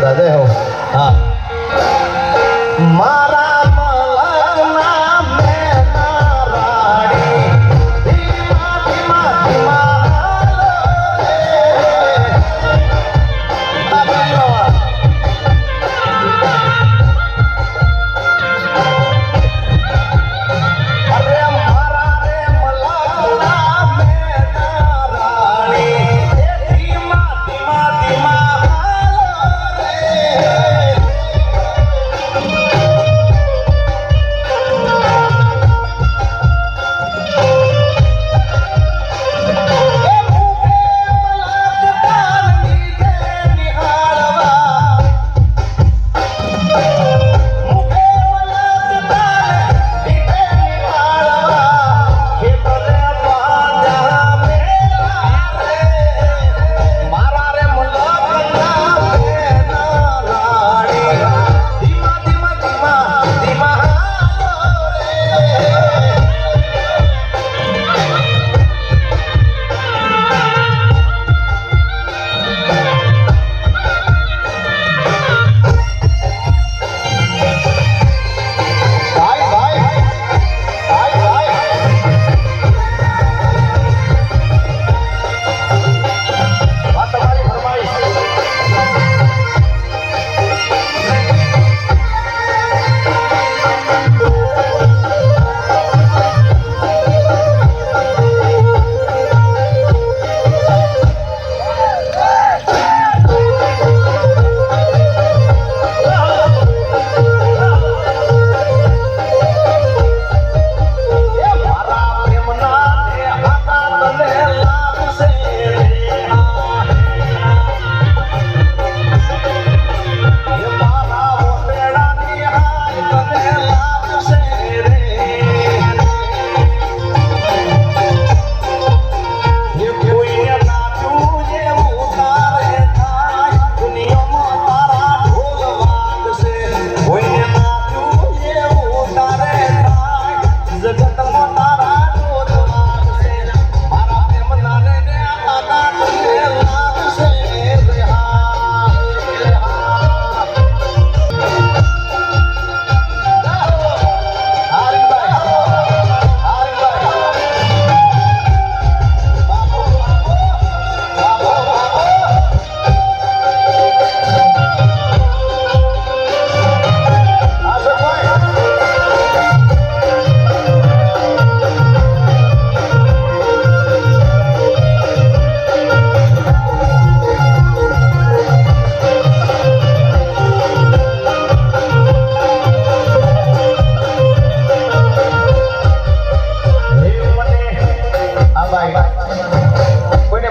દાદા જય હો. હા મારા મલકના મેના રાણી ધીમા ધીમા ધીમા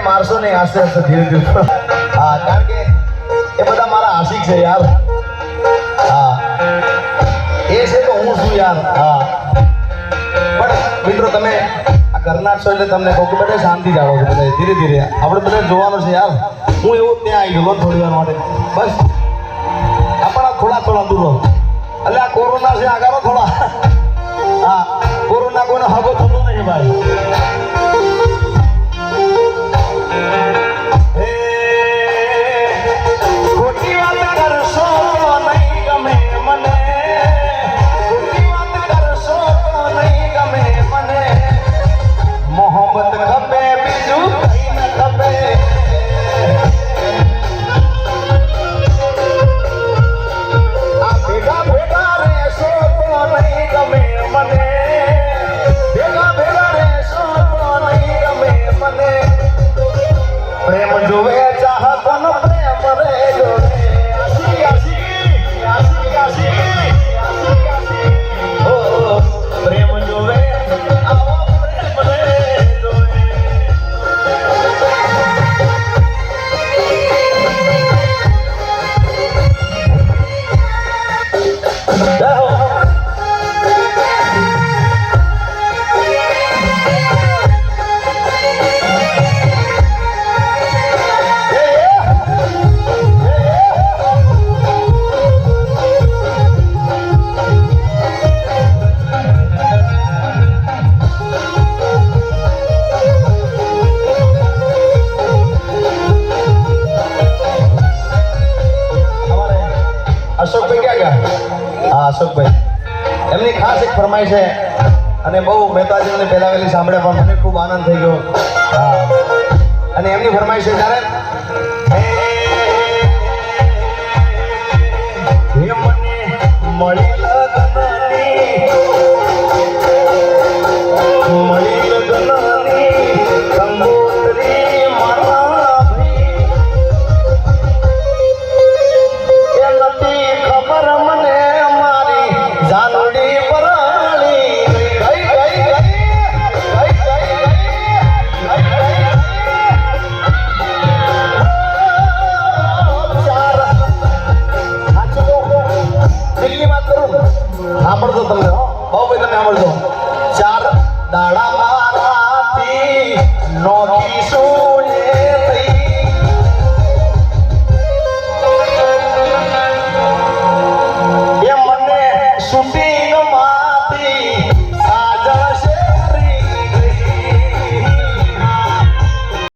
મારશો નહીં આસ્તે આસ્તે ધીરે ધીરે. હા કારણ કે એ બધા મારા આશિક છે યાર. હા એ છે તો હું છું યાર. હા પણ મિત્રો તમે આ ઘરના છો એટલે તમને કહું કે બધા શાંતિ જાળવો છો બધા ધીરે ધીરે. આપણે બધા જોવાનું છે યાર. હું એવું ત્યાં આવી ગયો થોડી વાર માટે બસ. આપણા થોડા થોડા દૂર રહો એટલે આ કોરોના છે આગળ થોડા. હા કોરોના કોઈને હગો થતો નહીં ભાઈ. ભેગા અશોકભાઈ ક્યાં ગયા? હા અશોકભાઈ, એમની ખાસ એક ફરમાઈશ છે અને બહુ મેં તો આજે એમને પહેલા વહેલી સાંભળ્યા પણ મને ખૂબ આનંદ થઈ ગયો. હા અને એમની ફરમાઈશ છે ત્યારે